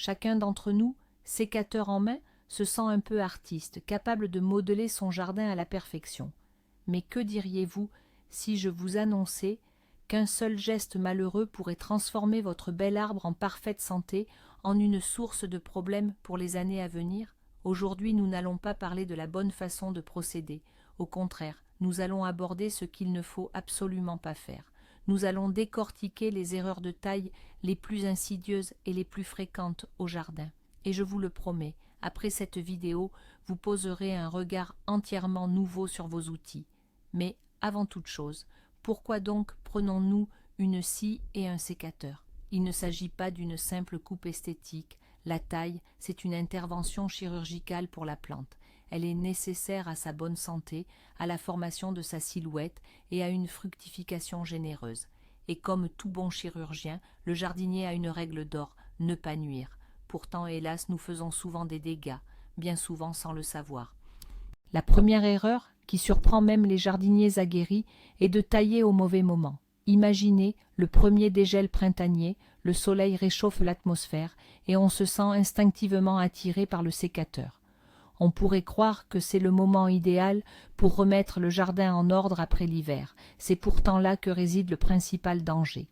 Chacun d'entre nous, sécateur en main, se sent un peu artiste, capable de modeler son jardin à la perfection. Mais que diriez-vous si je vous annonçais qu'un seul geste malheureux pourrait transformer votre bel arbre en parfaite santé en une source de problèmes pour les années à venir? Aujourd'hui, nous n'allons pas parler de la bonne façon de procéder. Au contraire, nous allons aborder ce qu'il ne faut absolument pas faire. Nous allons décortiquer les erreurs de taille les plus insidieuses et les plus fréquentes au jardin. Et je vous le promets, après cette vidéo, vous poserez un regard entièrement nouveau sur vos outils. Mais, avant toute chose, pourquoi donc prenons-nous une scie et un sécateur? Il ne s'agit pas d'une simple coupe esthétique. La taille, c'est une intervention chirurgicale pour la plante. Elle est nécessaire à sa bonne santé, à la formation de sa silhouette et à une fructification généreuse. Et comme tout bon chirurgien, le jardinier a une règle d'or, ne pas nuire. Pourtant, hélas, nous faisons souvent des dégâts, bien souvent sans le savoir. La première erreur, qui surprend même les jardiniers aguerris, est de tailler au mauvais moment. Imaginez le premier dégel printanier, le soleil réchauffe l'atmosphère et on se sent instinctivement attiré par le sécateur. On pourrait croire que c'est le moment idéal pour remettre le jardin en ordre après l'hiver. C'est pourtant là que réside le principal danger.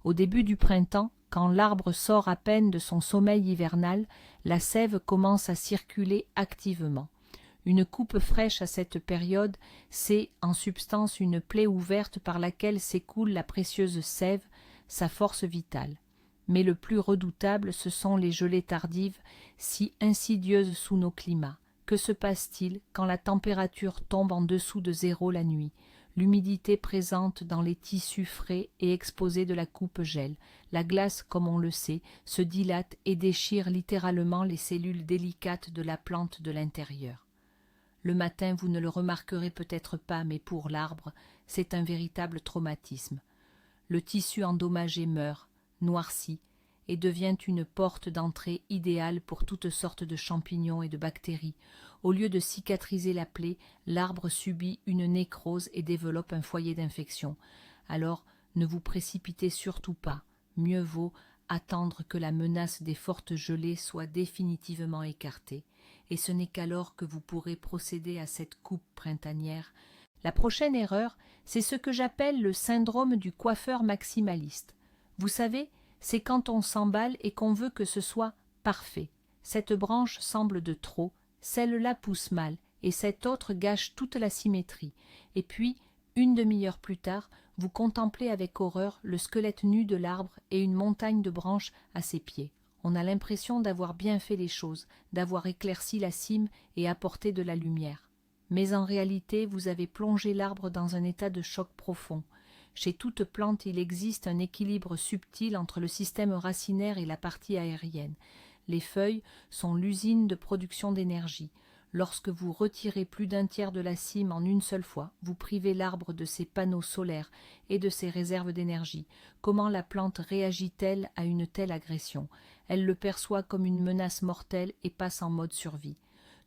Au début du printemps, quand l'arbre sort à peine de son sommeil hivernal, la sève commence à circuler activement. Une coupe fraîche à cette période, c'est en substance une plaie ouverte par laquelle s'écoule la précieuse sève, sa force vitale. Mais le plus redoutable, ce sont les gelées tardives, si insidieuses sous nos climats. Que se passe-t-il quand la température tombe en dessous de zéro la nuit? L'humidité présente dans les tissus frais et exposés de la coupe gèle. La glace, comme on le sait, se dilate et déchire littéralement les cellules délicates de la plante de l'intérieur. Le matin, vous ne le remarquerez peut-être pas, mais pour l'arbre, c'est un véritable traumatisme. Le tissu endommagé meurt, noircit, et devient une porte d'entrée idéale pour toutes sortes de champignons et de bactéries. Au lieu de cicatriser la plaie, l'arbre subit une nécrose et développe un foyer d'infection. Alors, ne vous précipitez surtout pas. Mieux vaut attendre que la menace des fortes gelées soit définitivement écartée. Et ce n'est qu'alors que vous pourrez procéder à cette coupe printanière. La prochaine erreur, c'est ce que j'appelle le syndrome du coiffeur maximaliste. Vous savez, c'est quand on s'emballe et qu'on veut que ce soit parfait. Cette branche semble de trop, celle-là pousse mal, et cette autre gâche toute la symétrie. Et puis, une demi-heure plus tard, vous contemplez avec horreur le squelette nu de l'arbre et une montagne de branches à ses pieds. On a l'impression d'avoir bien fait les choses, d'avoir éclairci la cime et apporté de la lumière. Mais en réalité, vous avez plongé l'arbre dans un état de choc profond. Chez toute plante, il existe un équilibre subtil entre le système racinaire et la partie aérienne. Les feuilles sont l'usine de production d'énergie. Lorsque vous retirez plus d'un tiers de la cime en une seule fois, vous privez l'arbre de ses panneaux solaires et de ses réserves d'énergie. Comment la plante réagit-elle à une telle agression? Elle le perçoit comme une menace mortelle et passe en mode survie.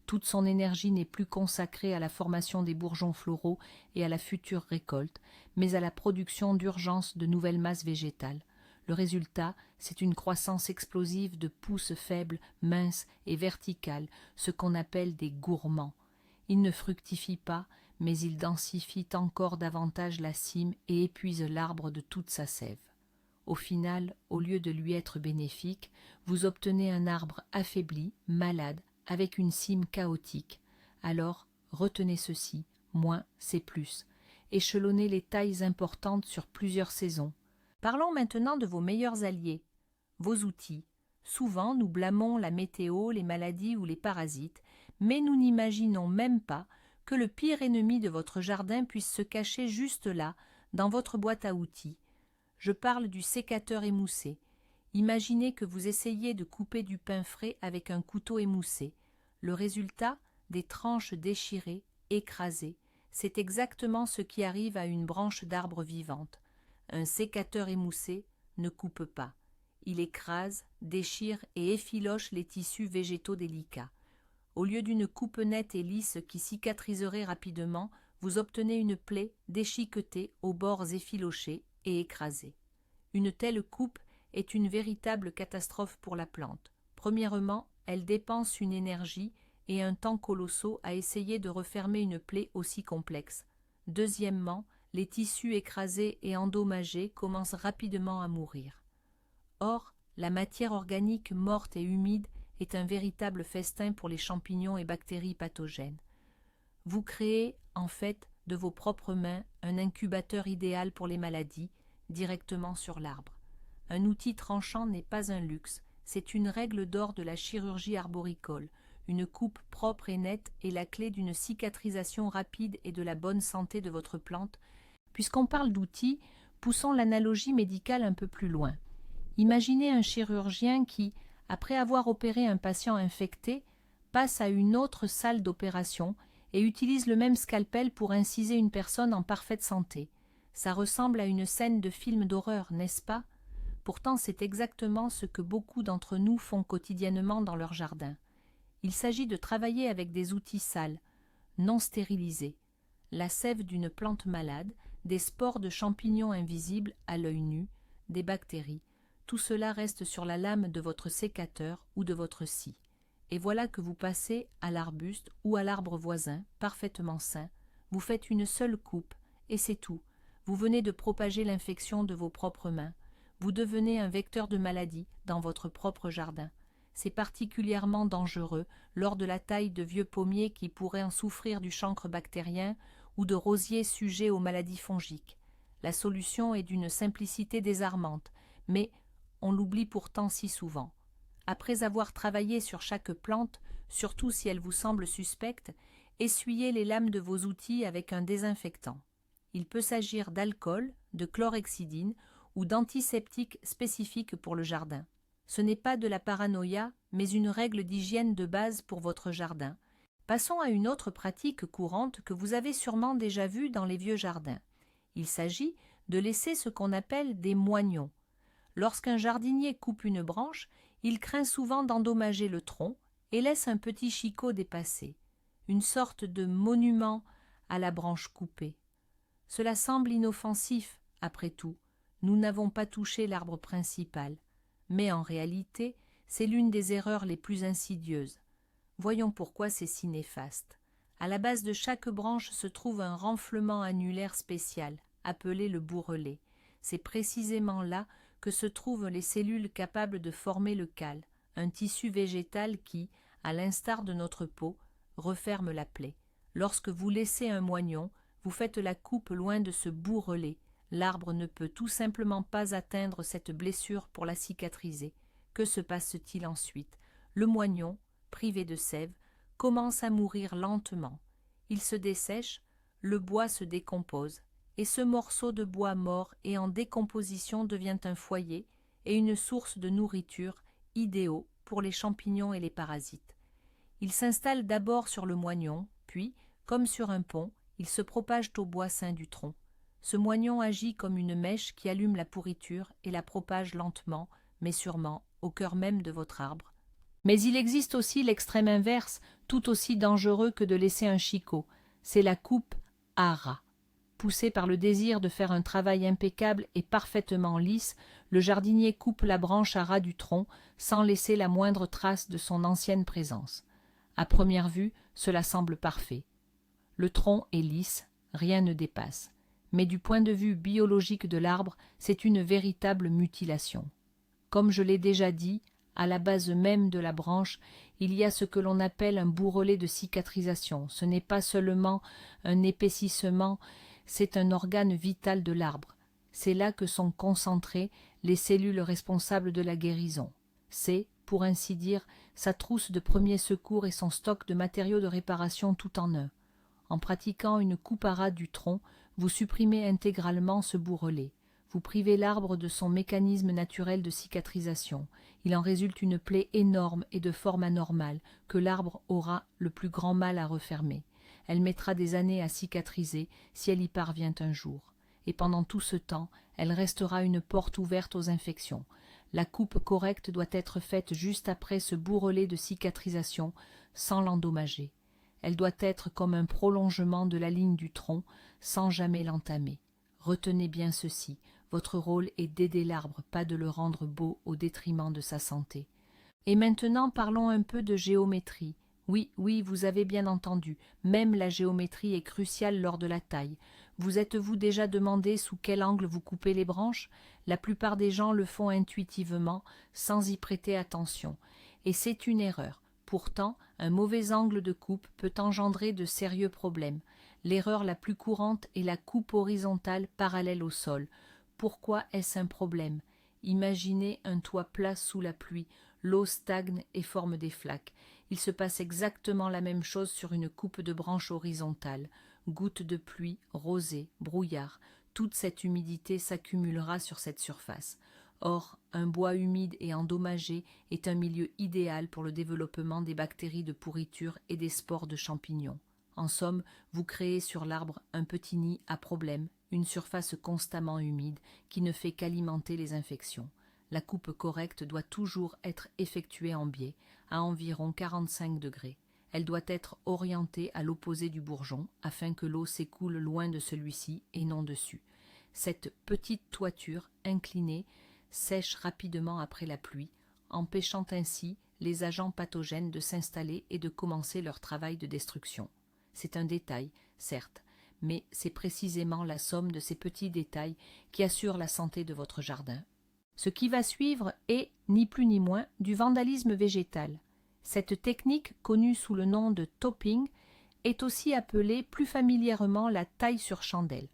Toute son énergie n'est plus consacrée à la formation des bourgeons floraux et à la future récolte, mais à la production d'urgence de nouvelles masses végétales. Le résultat, c'est une croissance explosive de pousses faibles, minces et verticales, ce qu'on appelle des gourmands. Ils ne fructifient pas, mais ils densifient encore davantage la cime et épuisent l'arbre de toute sa sève. Au final, au lieu de lui être bénéfique, vous obtenez un arbre affaibli, malade, avec une cime chaotique. Alors, retenez ceci, moins c'est plus. Échelonnez les tailles importantes sur plusieurs saisons. Parlons maintenant de vos meilleurs alliés, vos outils. Souvent, nous blâmons la météo, les maladies ou les parasites, mais nous n'imaginons même pas que le pire ennemi de votre jardin puisse se cacher juste là, dans votre boîte à outils. Je parle du sécateur émoussé. Imaginez que vous essayez de couper du pain frais avec un couteau émoussé. Le résultat, des tranches déchirées, écrasées. C'est exactement ce qui arrive à une branche d'arbre vivante. Un sécateur émoussé ne coupe pas. Il écrase, déchire et effiloche les tissus végétaux délicats. Au lieu d'une coupe nette et lisse qui cicatriserait rapidement, vous obtenez une plaie déchiquetée aux bords effilochés et écrasés. Une telle coupe est une véritable catastrophe pour la plante. Premièrement, elle dépense une énergie et un temps colossaux à essayer de refermer une plaie aussi complexe. Deuxièmement, les tissus écrasés et endommagés commencent rapidement à mourir. Or, la matière organique morte et humide est un véritable festin pour les champignons et bactéries pathogènes. Vous créez, en fait, de vos propres mains, un incubateur idéal pour les maladies, directement sur l'arbre. Un outil tranchant n'est pas un luxe, c'est une règle d'or de la chirurgie arboricole. Une coupe propre et nette est la clé d'une cicatrisation rapide et de la bonne santé de votre plante. Puisqu'on parle d'outils, poussons l'analogie médicale un peu plus loin. Imaginez un chirurgien qui, après avoir opéré un patient infecté, passe à une autre salle d'opération et utilise le même scalpel pour inciser une personne en parfaite santé. Ça ressemble à une scène de film d'horreur, n'est-ce pas? Pourtant, c'est exactement ce que beaucoup d'entre nous font quotidiennement dans leur jardin. Il s'agit de travailler avec des outils sales, non stérilisés, la sève d'une plante malade, des spores de champignons invisibles à l'œil nu, des bactéries. Tout cela reste sur la lame de votre sécateur ou de votre scie. Et voilà que vous passez à l'arbuste ou à l'arbre voisin, parfaitement sain. Vous faites une seule coupe, et c'est tout. Vous venez de propager l'infection de vos propres mains. Vous devenez un vecteur de maladie dans votre propre jardin. C'est particulièrement dangereux lors de la taille de vieux pommiers qui pourraient en souffrir du chancre bactérien ou de rosiers sujets aux maladies fongiques. La solution est d'une simplicité désarmante, mais on l'oublie pourtant si souvent. Après avoir travaillé sur chaque plante, surtout si elle vous semble suspecte, essuyez les lames de vos outils avec un désinfectant. Il peut s'agir d'alcool, de chlorhexidine ou d'antiseptiques spécifiques pour le jardin. Ce n'est pas de la paranoïa, mais une règle d'hygiène de base pour votre jardin. Passons à une autre pratique courante que vous avez sûrement déjà vue dans les vieux jardins. Il s'agit de laisser ce qu'on appelle des moignons. Lorsqu'un jardinier coupe une branche, il craint souvent d'endommager le tronc et laisse un petit chicot dépassé, une sorte de monument à la branche coupée. Cela semble inoffensif, après tout. Nous n'avons pas touché l'arbre principal. Mais en réalité, c'est l'une des erreurs les plus insidieuses. Voyons pourquoi c'est si néfaste. À la base de chaque branche se trouve un renflement annulaire spécial, appelé le bourrelet. C'est précisément là que se trouvent les cellules capables de former le cal, un tissu végétal qui, à l'instar de notre peau, referme la plaie. Lorsque vous laissez un moignon, vous faites la coupe loin de ce bourrelet. L'arbre ne peut tout simplement pas atteindre cette blessure pour la cicatriser. Que se passe-t-il ensuite? Le moignon, privé de sève, commence à mourir lentement. Il se dessèche, le bois se décompose, et ce morceau de bois mort et en décomposition devient un foyer et une source de nourriture idéaux pour les champignons et les parasites. Il s'installe d'abord sur le moignon, puis, comme sur un pont, il se propage au bois sain du tronc. Ce moignon agit comme une mèche qui allume la pourriture et la propage lentement, mais sûrement, au cœur même de votre arbre. Mais il existe aussi l'extrême inverse, tout aussi dangereux que de laisser un chicot. C'est la coupe à ras. Poussé par le désir de faire un travail impeccable et parfaitement lisse, le jardinier coupe la branche à ras du tronc sans laisser la moindre trace de son ancienne présence. À première vue, cela semble parfait. Le tronc est lisse, rien ne dépasse. Mais du point de vue biologique de l'arbre, c'est une véritable mutilation. Comme je l'ai déjà dit, à la base même de la branche, il y a ce que l'on appelle un bourrelet de cicatrisation. Ce n'est pas seulement un épaississement, c'est un organe vital de l'arbre. C'est là que sont concentrées les cellules responsables de la guérison. C'est, pour ainsi dire, sa trousse de premiers secours et son stock de matériaux de réparation tout en un. En pratiquant une coupe à ras du tronc, vous supprimez intégralement ce bourrelet. Vous privez l'arbre de son mécanisme naturel de cicatrisation. Il en résulte une plaie énorme et de forme anormale que l'arbre aura le plus grand mal à refermer. Elle mettra des années à cicatriser si elle y parvient un jour. Et pendant tout ce temps, elle restera une porte ouverte aux infections. La coupe correcte doit être faite juste après ce bourrelet de cicatrisation sans l'endommager. Elle doit être comme un prolongement de la ligne du tronc sans jamais l'entamer. Retenez bien ceci, votre rôle est d'aider l'arbre, pas de le rendre beau au détriment de sa santé. Et maintenant parlons un peu de géométrie. Oui, oui, vous avez bien entendu, même la géométrie est cruciale lors de la taille. Vous êtes-vous déjà demandé sous quel angle vous coupez les branches? La plupart des gens le font intuitivement, sans y prêter attention. Et c'est une erreur. Pourtant, un mauvais angle de coupe peut engendrer de sérieux problèmes. L'erreur la plus courante est la coupe horizontale parallèle au sol. Pourquoi est-ce un problème? Imaginez un toit plat sous la pluie. L'eau stagne et forme des flaques. Il se passe exactement la même chose sur une coupe de branches horizontale. Gouttes de pluie, rosée, brouillard, toute cette humidité s'accumulera sur cette surface. Or, un bois humide et endommagé est un milieu idéal pour le développement des bactéries de pourriture et des spores de champignons. En somme, vous créez sur l'arbre un petit nid à problème, une surface constamment humide qui ne fait qu'alimenter les infections. La coupe correcte doit toujours être effectuée en biais, à environ 45 degrés. Elle doit être orientée à l'opposé du bourgeon, afin que l'eau s'écoule loin de celui-ci et non dessus. Cette petite toiture inclinée sèche rapidement après la pluie, empêchant ainsi les agents pathogènes de s'installer et de commencer leur travail de destruction. C'est un détail, certes, mais c'est précisément la somme de ces petits détails qui assure la santé de votre jardin. Ce qui va suivre est, ni plus ni moins, du vandalisme végétal. Cette technique, connue sous le nom de topping, est aussi appelée plus familièrement la taille sur chandelle.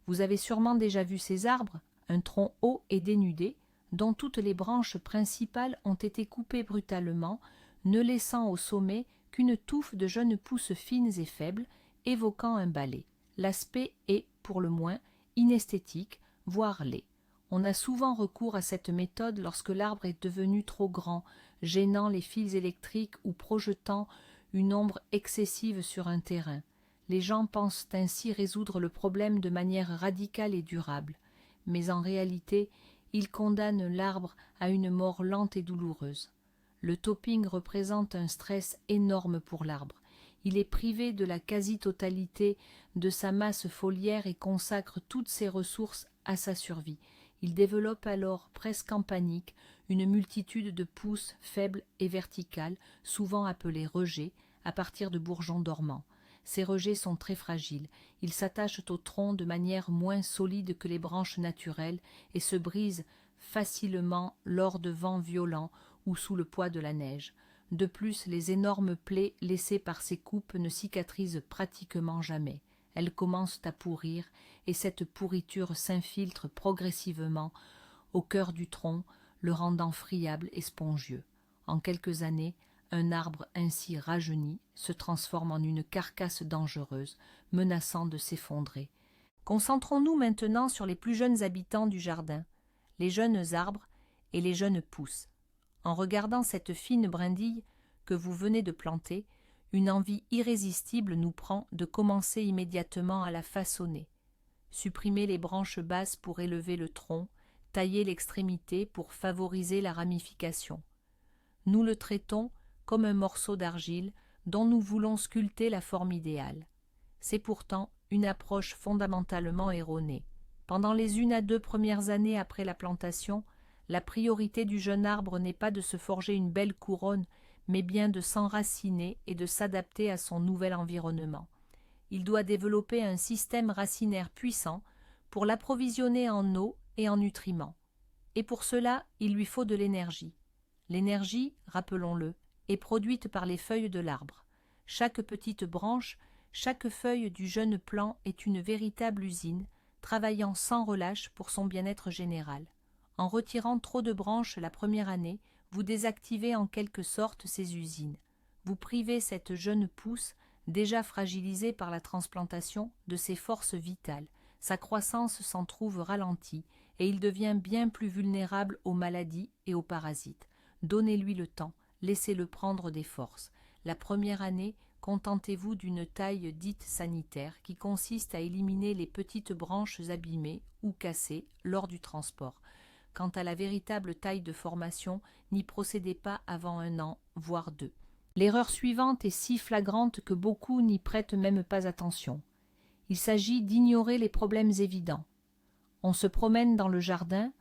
Vous avez sûrement déjà vu ces arbres, un tronc haut et dénudé, dont toutes les branches principales ont été coupées brutalement, ne laissant au sommet qu'une touffe de jeunes pousses fines et faibles, évoquant un balai. L'aspect est, pour le moins, inesthétique, voire laid. On a souvent recours à cette méthode lorsque l'arbre est devenu trop grand, gênant les fils électriques ou projetant une ombre excessive sur un terrain. Les gens pensent ainsi résoudre le problème de manière radicale et durable. Mais en réalité, ils condamnent l'arbre à une mort lente et douloureuse. Le topping représente un stress énorme pour l'arbre. Il est privé de la quasi-totalité de sa masse foliaire et consacre toutes ses ressources à sa survie. Il développe alors, presque en panique, une multitude de pousses faibles et verticales, souvent appelées rejets, à partir de bourgeons dormants. Ces rejets sont très fragiles. Ils s'attachent au tronc de manière moins solide que les branches naturelles et se brisent facilement lors de vents violents ou sous le poids de la neige. De plus, les énormes plaies laissées par ces coupes ne cicatrisent pratiquement jamais. Elles commencent à pourrir et cette pourriture s'infiltre progressivement au cœur du tronc, le rendant friable et spongieux. En quelques années, un arbre ainsi rajeuni se transforme en une carcasse dangereuse, menaçant de s'effondrer. Concentrons-nous maintenant sur les plus jeunes habitants du jardin, les jeunes arbres et les jeunes pousses. En regardant cette fine brindille que vous venez de planter, une envie irrésistible nous prend de commencer immédiatement à la façonner. Supprimer les branches basses pour élever le tronc, tailler l'extrémité pour favoriser la ramification. Nous le traitons comme un morceau d'argile dont nous voulons sculpter la forme idéale. C'est pourtant une approche fondamentalement erronée. Pendant les 1 à 2 premières années après la plantation, la priorité du jeune arbre n'est pas de se forger une belle couronne, mais bien de s'enraciner et de s'adapter à son nouvel environnement. Il doit développer un système racinaire puissant pour l'approvisionner en eau et en nutriments. Et pour cela, il lui faut de l'énergie. L'énergie, rappelons-le, est produite par les feuilles de l'arbre. Chaque petite branche, chaque feuille du jeune plant est une véritable usine, travaillant sans relâche pour son bien-être général. En retirant trop de branches la première année, vous désactivez en quelque sorte ces usines. Vous privez cette jeune pousse, déjà fragilisée par la transplantation, de ses forces vitales. Sa croissance s'en trouve ralentie et il devient bien plus vulnérable aux maladies et aux parasites. Donnez-lui le temps, laissez-le prendre des forces. La première année, contentez-vous d'une taille dite sanitaire qui consiste à éliminer les petites branches abîmées ou cassées lors du transport. Quant à la véritable taille de formation, n'y procédez pas avant 1 an, voire 2. L'erreur suivante est si flagrante que beaucoup n'y prêtent même pas attention. Il s'agit d'ignorer les problèmes évidents. On se promène dans le jardin,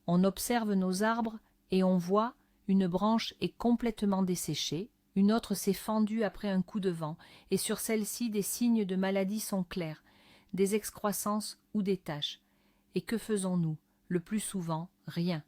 on observe nos arbres et on voit une branche est complètement desséchée, une autre s'est fendue après un coup de vent, et sur celle-ci des signes de maladie sont clairs, des excroissances ou des taches. Et que faisons-nous? Le plus souvent, rien.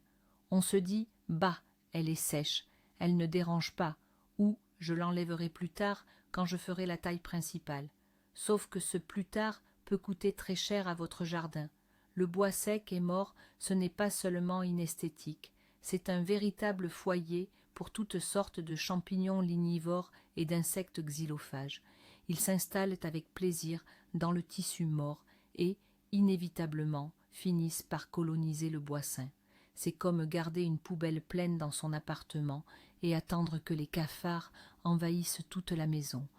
On se dit « bah, elle est sèche, elle ne dérange pas » ou « je l'enlèverai plus tard quand je ferai la taille principale ». Sauf que ce plus tard peut coûter très cher à votre jardin. Le bois sec et mort, ce n'est pas seulement inesthétique, c'est un véritable foyer pour toutes sortes de champignons lignivores et d'insectes xylophages. Ils s'installent avec plaisir dans le tissu mort et, inévitablement, finissent par coloniser le bois sain. C'est comme garder une poubelle pleine dans son appartement et attendre que les cafards envahissent toute la maison.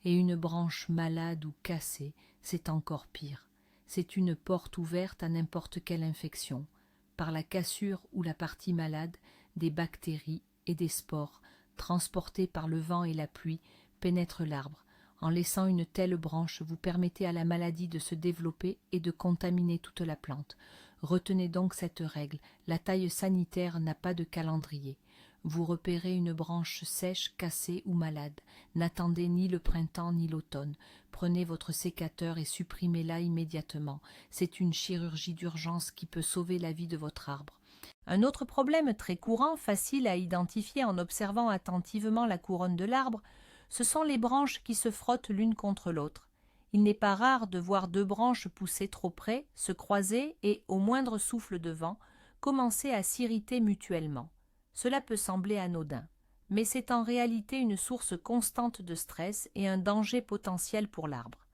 Et une branche malade ou cassée, c'est encore pire. C'est une porte ouverte à n'importe quelle infection. Par la cassure ou la partie malade, des bactéries et des spores, transportés par le vent et la pluie, pénètrent l'arbre. En laissant une telle branche, vous permettez à la maladie de se développer et de contaminer toute la plante. Retenez donc cette règle, la taille sanitaire n'a pas de calendrier. Vous repérez une branche sèche, cassée ou malade. N'attendez ni le printemps ni l'automne. Prenez votre sécateur et supprimez-la immédiatement. C'est une chirurgie d'urgence qui peut sauver la vie de votre arbre. Un autre problème très courant, facile à identifier en observant attentivement la couronne de l'arbre, ce sont les branches qui se frottent l'une contre l'autre. Il n'est pas rare de voir deux branches pousser trop près, se croiser et, au moindre souffle de vent, commencer à s'irriter mutuellement. Cela peut sembler anodin, mais c'est en réalité une source constante de stress et un danger potentiel pour l'arbre.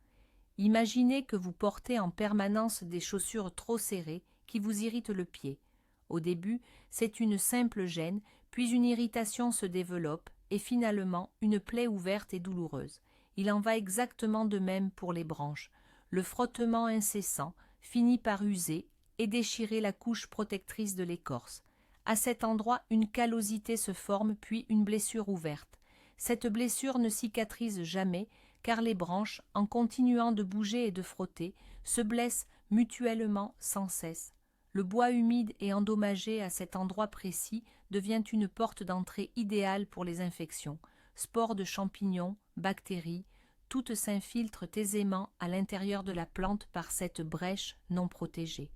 Imaginez que vous portez en permanence des chaussures trop serrées qui vous irritent le pied. Au début, c'est une simple gêne, puis une irritation se développe et finalement une plaie ouverte et douloureuse. Il en va exactement de même pour les branches. Le frottement incessant finit par user et déchirer la couche protectrice de l'écorce. À cet endroit, une callosité se forme puis une blessure ouverte. Cette blessure ne cicatrise jamais car les branches, en continuant de bouger et de frotter, se blessent mutuellement sans cesse. Le bois humide et endommagé à cet endroit précis devient une porte d'entrée idéale pour les infections. Spores de champignons, bactéries, toutes s'infiltrent aisément à l'intérieur de la plante par cette brèche non protégée.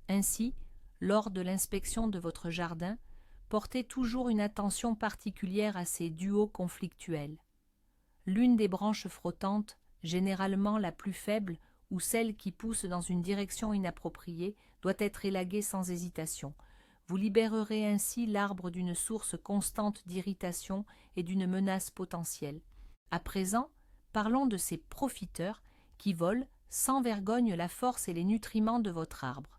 Ainsi, lors de l'inspection de votre jardin, portez toujours une attention particulière à ces duos conflictuels. L'une des branches frottantes, généralement la plus faible ou celle qui pousse dans une direction inappropriée, doit être élaguée sans hésitation. Vous libérerez ainsi l'arbre d'une source constante d'irritation et d'une menace potentielle. À présent, parlons de ces profiteurs qui volent sans vergogne la force et les nutriments de votre arbre.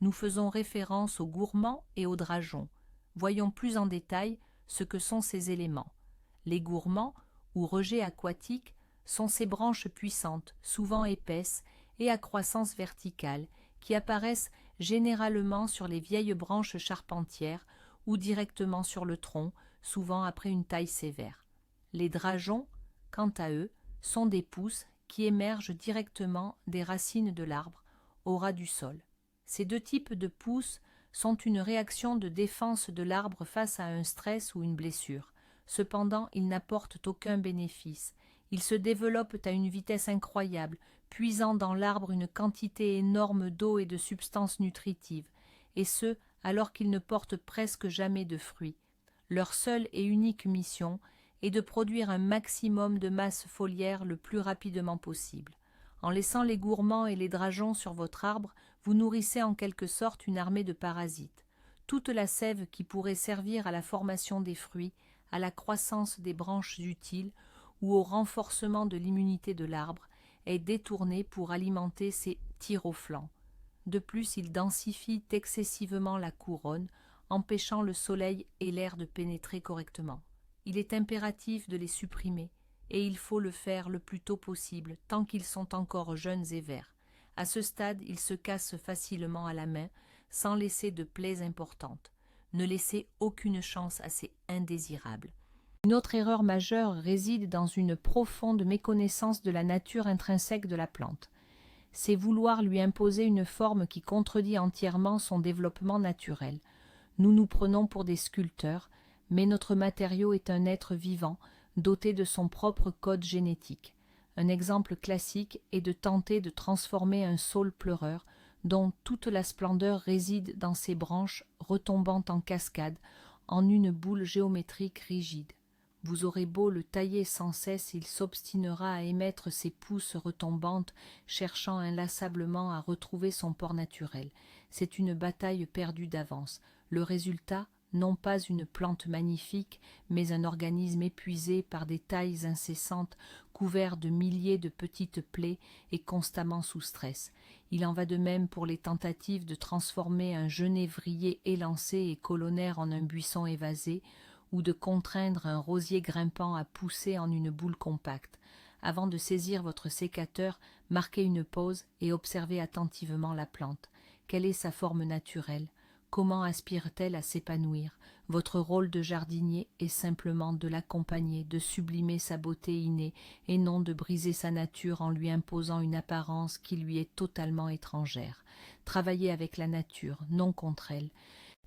Nous faisons référence aux gourmands et aux drageons. Voyons plus en détail ce que sont ces éléments. Les gourmands, ou rejets aquatiques, sont ces branches puissantes, souvent épaisses et à croissance verticale, qui apparaissent généralement sur les vieilles branches charpentières ou directement sur le tronc, souvent après une taille sévère. Les drageons, quant à eux, sont des pousses qui émergent directement des racines de l'arbre, au ras du sol. Ces deux types de pousses sont une réaction de défense de l'arbre face à un stress ou une blessure. Cependant, ils n'apportent aucun bénéfice. Ils se développent à une vitesse incroyable, puisant dans l'arbre une quantité énorme d'eau et de substances nutritives, et ce, alors qu'ils ne portent presque jamais de fruits. Leur seule et unique mission est de produire un maximum de masse foliaire le plus rapidement possible. En laissant les gourmands et les drageons sur votre arbre, vous nourrissez en quelque sorte une armée de parasites. Toute la sève qui pourrait servir à la formation des fruits, à la croissance des branches utiles ou au renforcement de l'immunité de l'arbre est détournée pour alimenter ces tirs au flanc. De plus, ils densifient excessivement la couronne, empêchant le soleil et l'air de pénétrer correctement. Il est impératif de les supprimer, et il faut le faire le plus tôt possible, tant qu'ils sont encore jeunes et verts. À ce stade, ils se cassent facilement à la main, sans laisser de plaies importantes. Ne laissez aucune chance à ces indésirables. Une autre erreur majeure réside dans une profonde méconnaissance de la nature intrinsèque de la plante. C'est vouloir lui imposer une forme qui contredit entièrement son développement naturel. Nous nous prenons pour des sculpteurs, mais notre matériau est un être vivant, doté de son propre code génétique. Un exemple classique est de tenter de transformer un saule pleureur, dont toute la splendeur réside dans ses branches retombant en cascade, en une boule géométrique rigide. Vous aurez beau le tailler sans cesse, il s'obstinera à émettre ses pousses retombantes, cherchant inlassablement à retrouver son port naturel. C'est une bataille perdue d'avance. Le résultat, non pas une plante magnifique, mais un organisme épuisé par des tailles incessantes, couvert de milliers de petites plaies et constamment sous stress. Il en va de même pour les tentatives de transformer un genévrier élancé et colonnaire en un buisson évasé, ou de contraindre un rosier grimpant à pousser en une boule compacte. Avant de saisir votre sécateur, marquez une pause et observez attentivement la plante. Quelle est sa forme naturelle? Comment aspire-t-elle à s'épanouir? Votre rôle de jardinier est simplement de l'accompagner, de sublimer sa beauté innée, et non de briser sa nature en lui imposant une apparence qui lui est totalement étrangère. Travaillez avec la nature, non contre elle.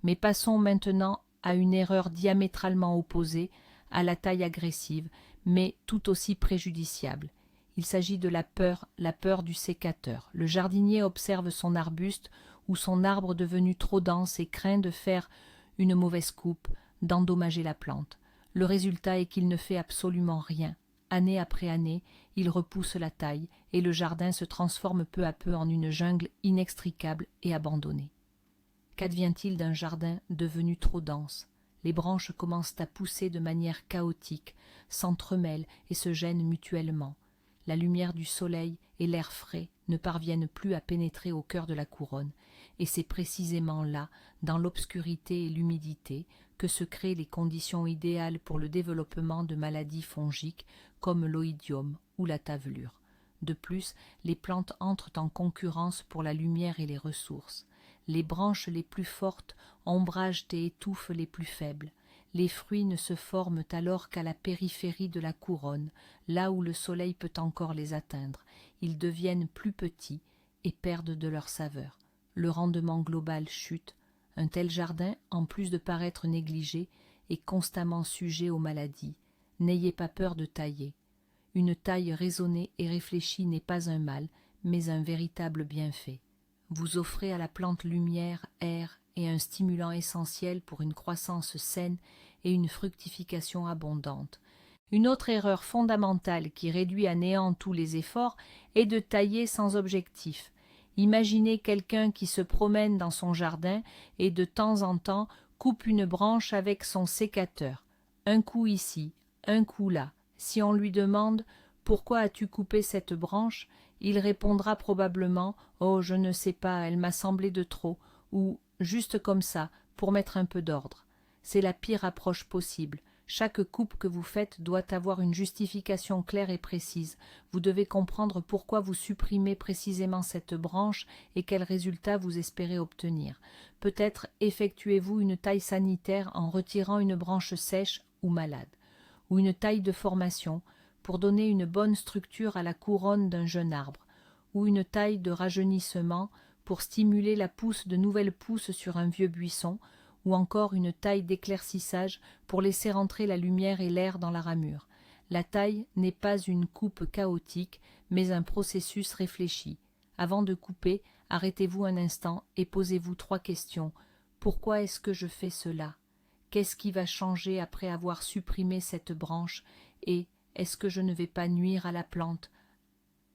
Mais passons maintenant à une erreur diamétralement opposée, à la taille agressive, mais tout aussi préjudiciable. Il s'agit de la peur du sécateur. Le jardinier observe son arbuste ou son arbre devenu trop dense et craint de faire une mauvaise coupe, d'endommager la plante. Le résultat est qu'il ne fait absolument rien. Année après année, il repousse la taille et le jardin se transforme peu à peu en une jungle inextricable et abandonnée. Qu'advient-il d'un jardin devenu trop dense? Les branches commencent à pousser de manière chaotique, s'entremêlent et se gênent mutuellement. La lumière du soleil et l'air frais ne parviennent plus à pénétrer au cœur de la couronne, et c'est précisément là, dans l'obscurité et l'humidité, que se créent les conditions idéales pour le développement de maladies fongiques comme l'oïdium ou la tavelure. De plus, les plantes entrent en concurrence pour la lumière et les ressources. Les branches les plus fortes ombragent et étouffent les plus faibles. Les fruits ne se forment alors qu'à la périphérie de la couronne, là où le soleil peut encore les atteindre. Ils deviennent plus petits et perdent de leur saveur. Le rendement global chute. Un tel jardin, en plus de paraître négligé, est constamment sujet aux maladies. N'ayez pas peur de tailler. Une taille raisonnée et réfléchie n'est pas un mal, mais un véritable bienfait. Vous offrez à la plante lumière, air et un stimulant essentiel pour une croissance saine et une fructification abondante. Une autre erreur fondamentale qui réduit à néant tous les efforts est de tailler sans objectif. Imaginez quelqu'un qui se promène dans son jardin et de temps en temps coupe une branche avec son sécateur. Un coup ici, un coup là. Si on lui demande « Pourquoi as-tu coupé cette branche ?», il répondra probablement « Oh, je ne sais pas, elle m'a semblé de trop » ou « Juste comme ça, pour mettre un peu d'ordre ». C'est la pire approche possible. Chaque coupe que vous faites doit avoir une justification claire et précise. Vous devez comprendre pourquoi vous supprimez précisément cette branche et quel résultat vous espérez obtenir. Peut-être effectuez-vous une taille sanitaire en retirant une branche sèche ou malade, ou une taille de formation pour donner une bonne structure à la couronne d'un jeune arbre, ou une taille de rajeunissement pour stimuler la pousse de nouvelles pousses sur un vieux buisson, ou encore une taille d'éclaircissage pour laisser entrer la lumière et l'air dans la ramure. La taille n'est pas une coupe chaotique, mais un processus réfléchi. Avant de couper, arrêtez-vous un instant et posez-vous 3 questions. Pourquoi est-ce que je fais cela? Qu'est-ce qui va changer après avoir supprimé cette branche? Et est-ce que je ne vais pas nuire à la plante?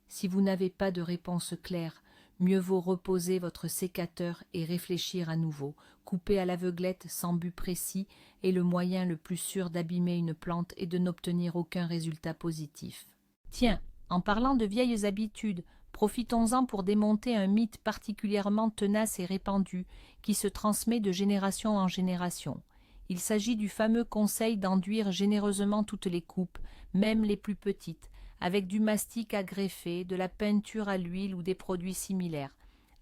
Si vous n'avez pas de réponse claire, mieux vaut reposer votre sécateur et réfléchir à nouveau. Couper à l'aveuglette sans but précis est le moyen le plus sûr d'abîmer une plante et de n'obtenir aucun résultat positif. Tiens, en parlant de vieilles habitudes, profitons-en pour démonter un mythe particulièrement tenace et répandu, qui se transmet de génération en génération. Il s'agit du fameux conseil d'enduire généreusement toutes les coupes, même les plus petites, avec du mastic à greffer, de la peinture à l'huile ou des produits similaires.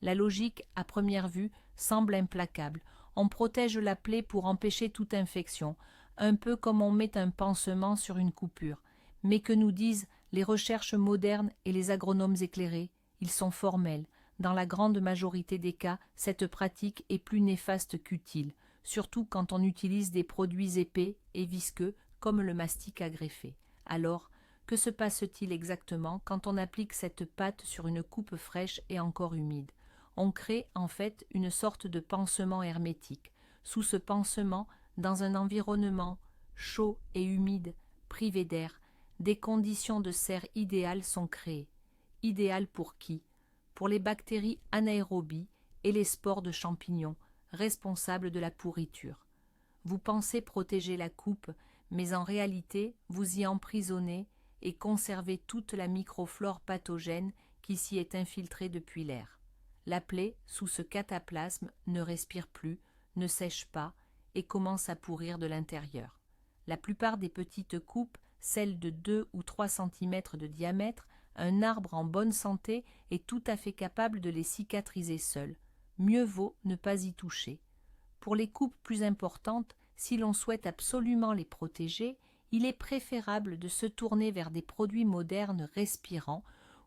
La logique, à première vue, semble implacable. On protège la plaie pour empêcher toute infection, un peu comme on met un pansement sur une coupure. Mais que nous disent les recherches modernes et les agronomes éclairés? Ils sont formels. Dans la grande majorité des cas, cette pratique est plus néfaste qu'utile. surtout quand on utilise des produits épais et visqueux comme le mastic à greffer. Alors, que se passe-t-il exactement quand on applique cette pâte sur une coupe fraîche et encore humide? On crée en fait une sorte de pansement hermétique. Sous ce pansement, dans un environnement chaud et humide, privé d'air, des conditions de serre idéales sont créées. Idéales pour qui? Pour les bactéries anaérobies et les spores de champignons, responsables de la pourriture. Vous pensez protéger la coupe, mais en réalité, vous y emprisonnez et conservez toute la microflore pathogène qui s'y est infiltrée depuis l'air. La plaie, sous ce cataplasme, ne respire plus, ne sèche pas et commence à pourrir de l'intérieur. La plupart des petites coupes, celles de 2 ou 3 cm de diamètre, un arbre en bonne santé est tout à fait capable de les cicatriser seul. Mieux vaut ne pas y toucher. Pour les coupes plus importantes, si l'on souhaite absolument les protéger, il est préférable de se tourner vers des produits modernes respirants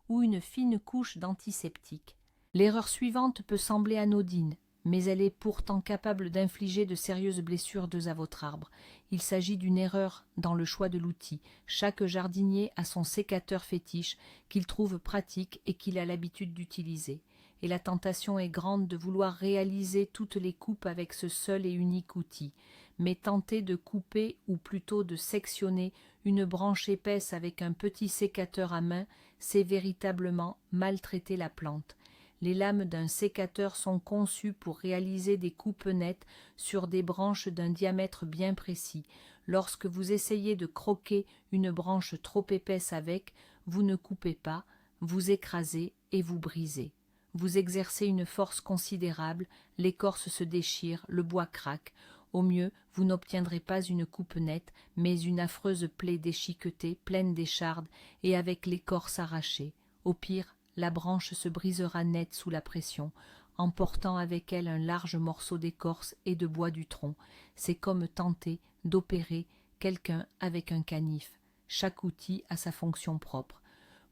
ou une fine couche d'antiseptique. L'erreur suivante peut sembler anodine, mais elle est pourtant capable d'infliger de sérieuses blessures à votre arbre. Il s'agit d'une erreur dans le choix de l'outil. Chaque jardinier a son sécateur fétiche qu'il trouve pratique et qu'il a l'habitude d'utiliser. Et la tentation est grande de vouloir réaliser toutes les coupes avec ce seul et unique outil. Mais tenter de couper ou plutôt de sectionner une branche épaisse avec un petit sécateur à main, c'est véritablement maltraiter la plante. Les lames d'un sécateur sont conçues pour réaliser des coupes nettes sur des branches d'un diamètre bien précis. Lorsque vous essayez de croquer une branche trop épaisse avec, vous ne coupez pas, vous écrasez et vous brisez. Vous exercez une force considérable, l'écorce se déchire, le bois craque. Au mieux, vous n'obtiendrez pas une coupe nette, mais une affreuse plaie déchiquetée, pleine d'échardes et avec l'écorce arrachée. Au pire, la branche se brisera nette sous la pression, emportant avec elle un large morceau d'écorce et de bois du tronc. C'est comme tenter d'opérer quelqu'un avec un canif. Chaque outil a sa fonction propre.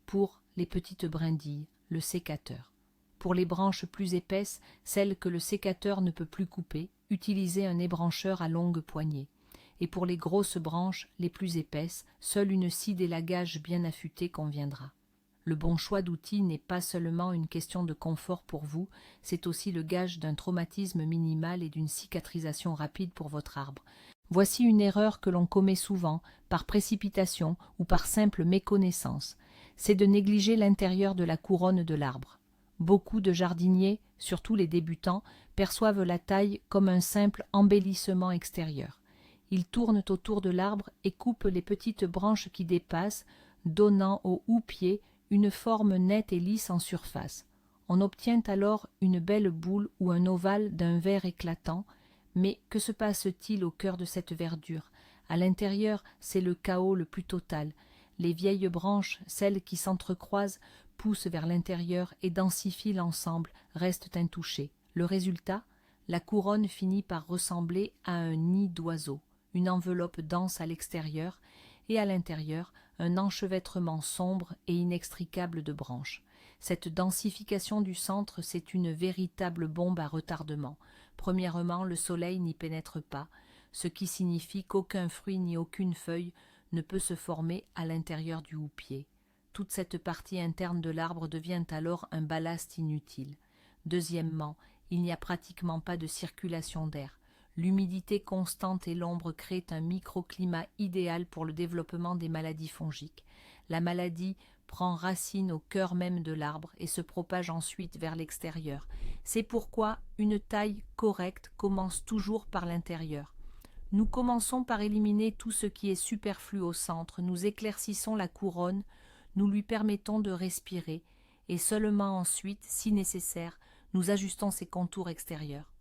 Pour les petites brindilles, le sécateur. Pour les branches plus épaisses, celles que le sécateur ne peut plus couper, utilisez un ébrancheur à longue poignée. Et pour les grosses branches, les plus épaisses, seule une scie d'élagage bien affûtée conviendra. Le bon choix d'outils n'est pas seulement une question de confort pour vous, c'est aussi le gage d'un traumatisme minimal et d'une cicatrisation rapide pour votre arbre. Voici une erreur que l'on commet souvent, par précipitation ou par simple méconnaissance, c'est de négliger l'intérieur de la couronne de l'arbre. Beaucoup de jardiniers, surtout les débutants, perçoivent la taille comme un simple embellissement extérieur. Ils tournent autour de l'arbre et coupent les petites branches qui dépassent, donnant au houppier une forme nette et lisse en surface. On obtient alors une belle boule ou un ovale d'un vert éclatant, mais que se passe-t-il au cœur de cette verdure? À l'intérieur, c'est le chaos le plus total. Les vieilles branches, celles qui s'entrecroisent, poussent vers l'intérieur et densifient l'ensemble, restent intouchées. Le résultat? La couronne finit par ressembler à un nid d'oiseau, une enveloppe dense à l'extérieur, et à l'intérieur, un enchevêtrement sombre et inextricable de branches. Cette densification du centre, c'est une véritable bombe à retardement. Premièrement, le soleil n'y pénètre pas, ce qui signifie qu'aucun fruit ni aucune feuille ne peut se former à l'intérieur du houppier. Toute cette partie interne de l'arbre devient alors un ballast inutile. Deuxièmement, il n'y a pratiquement pas de circulation d'air. L'humidité constante et l'ombre créent un microclimat idéal pour le développement des maladies fongiques. La maladie prend racine au cœur même de l'arbre et se propage ensuite vers l'extérieur. C'est pourquoi une taille correcte commence toujours par l'intérieur. Nous commençons par éliminer tout ce qui est superflu au centre, nous éclaircissons la couronne, nous lui permettons de respirer, et seulement ensuite, si nécessaire, nous ajustons ses contours extérieurs.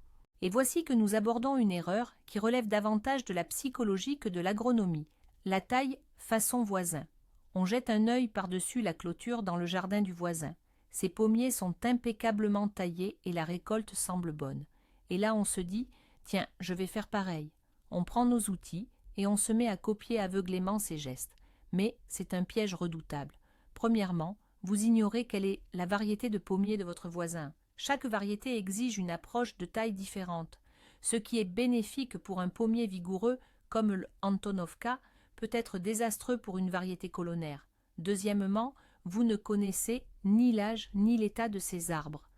Et voici que nous abordons une erreur qui relève davantage de la psychologie que de l'agronomie. La taille façon voisin. On jette un œil par-dessus la clôture dans le jardin du voisin. Ses pommiers sont impeccablement taillés et la récolte semble bonne. Et là on se dit, tiens, je vais faire pareil. On prend nos outils et on se met à copier aveuglément ses gestes. Mais c'est un piège redoutable. Premièrement, vous ignorez quelle est la variété de pommiers de votre voisin. Chaque variété exige une approche de taille différente. Ce qui est bénéfique pour un pommier vigoureux comme le Antonovka peut être désastreux pour une variété colonnaire. Deuxièmement, vous ne connaissez ni l'âge ni l'état de ces arbres.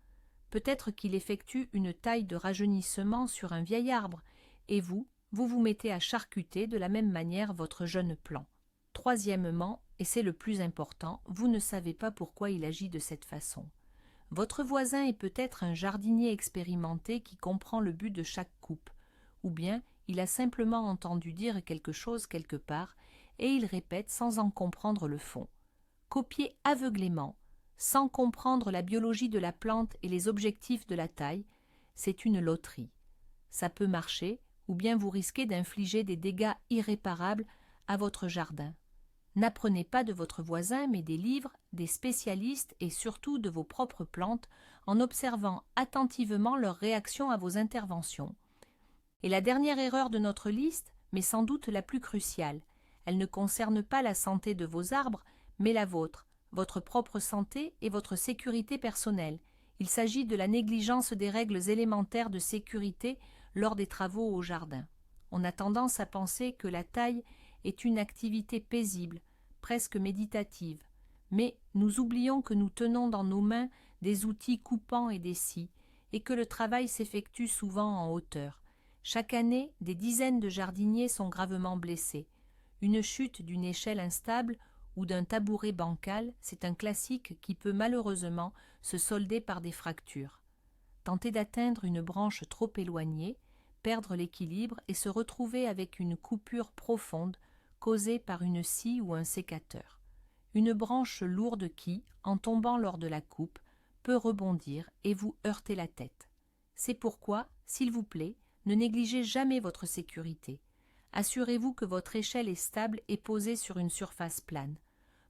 Peut-être qu'il effectue une taille de rajeunissement sur un vieil arbre, et vous vous mettez à charcuter de la même manière votre jeune plant. Troisièmement, et c'est le plus important, vous ne savez pas pourquoi il agit de cette façon. Votre voisin est peut-être un jardinier expérimenté qui comprend le but de chaque coupe, ou bien il a simplement entendu dire quelque chose quelque part, et il répète sans en comprendre le fond. Copier aveuglément, sans comprendre la biologie de la plante et les objectifs de la taille, c'est une loterie. Ça peut marcher, ou bien vous risquez d'infliger des dégâts irréparables à votre jardin. N'apprenez pas de votre voisin, mais des livres, des spécialistes et surtout de vos propres plantes en observant attentivement leur réaction à vos interventions. Et la dernière erreur de notre liste, mais sans doute la plus cruciale, elle ne concerne pas la santé de vos arbres, mais la vôtre, votre propre santé et votre sécurité personnelle. Il s'agit de la négligence des règles élémentaires de sécurité lors des travaux au jardin. On a tendance à penser que la taille est une activité paisible, presque méditative, mais nous oublions que nous tenons dans nos mains des outils coupants et des scies, et que le travail s'effectue souvent en hauteur. Chaque année, des dizaines de jardiniers sont gravement blessés. Une chute d'une échelle instable ou d'un tabouret bancal, c'est un classique qui peut malheureusement se solder par des fractures. Tenter d'atteindre une branche trop éloignée, perdre l'équilibre et se retrouver avec une coupure profonde causée par une scie ou un sécateur. Une branche lourde qui, en tombant lors de la coupe, peut rebondir et vous heurter la tête. C'est pourquoi, s'il vous plaît, ne négligez jamais votre sécurité. Assurez-vous que votre échelle est stable et posée sur une surface plane.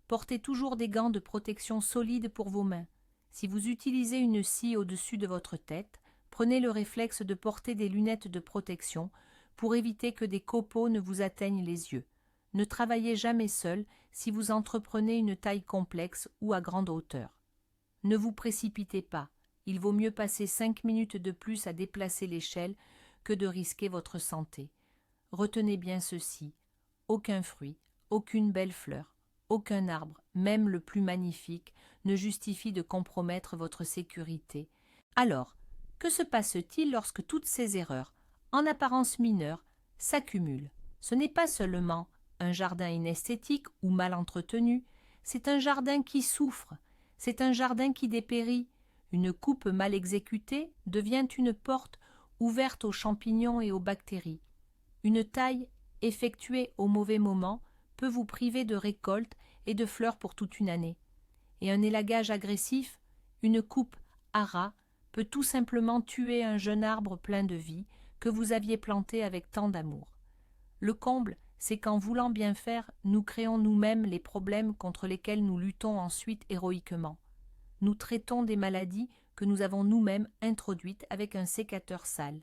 Portez toujours des gants de protection solides pour vos mains. Si vous utilisez une scie au-dessus de votre tête, prenez le réflexe de porter des lunettes de protection pour éviter que des copeaux ne vous atteignent les yeux. Ne travaillez jamais seul si vous entreprenez une taille complexe ou à grande hauteur. Ne vous précipitez pas, il vaut mieux passer 5 minutes de plus à déplacer l'échelle que de risquer votre santé. Retenez bien ceci, aucun fruit, aucune belle fleur, aucun arbre, même le plus magnifique, ne justifie de compromettre votre sécurité. Alors, que se passe-t-il lorsque toutes ces erreurs, en apparence mineures, s'accumulent? Ce n'est pas seulement un jardin inesthétique ou mal entretenu, c'est un jardin qui souffre, c'est un jardin qui dépérit. Une coupe mal exécutée devient une porte ouverte aux champignons et aux bactéries. Une taille effectuée au mauvais moment peut vous priver de récoltes et de fleurs pour toute une année. Et un élagage agressif, une coupe à ras, peut tout simplement tuer un jeune arbre plein de vie que vous aviez planté avec tant d'amour. Le comble, c'est qu'en voulant bien faire, nous créons nous-mêmes les problèmes contre lesquels nous luttons ensuite héroïquement. Nous traitons des maladies que nous avons nous-mêmes introduites avec un sécateur sale.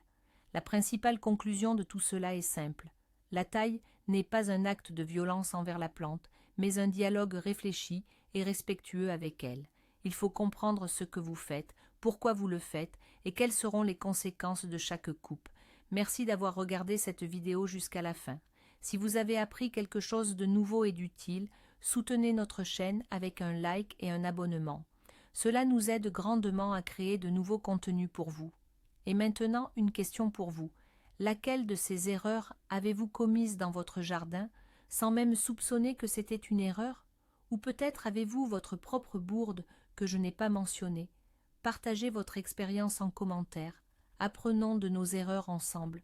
La principale conclusion de tout cela est simple. La taille n'est pas un acte de violence envers la plante, mais un dialogue réfléchi et respectueux avec elle. Il faut comprendre ce que vous faites, pourquoi vous le faites et quelles seront les conséquences de chaque coupe. Merci d'avoir regardé cette vidéo jusqu'à la fin. Si vous avez appris quelque chose de nouveau et d'utile, soutenez notre chaîne avec un like et un abonnement. Cela nous aide grandement à créer de nouveaux contenus pour vous. Et maintenant, une question pour vous. Laquelle de ces erreurs avez-vous commises dans votre jardin, sans même soupçonner que c'était une erreur? Ou peut-être avez-vous votre propre bourde que je n'ai pas mentionnée? Partagez votre expérience en commentaire. Apprenons de nos erreurs ensemble.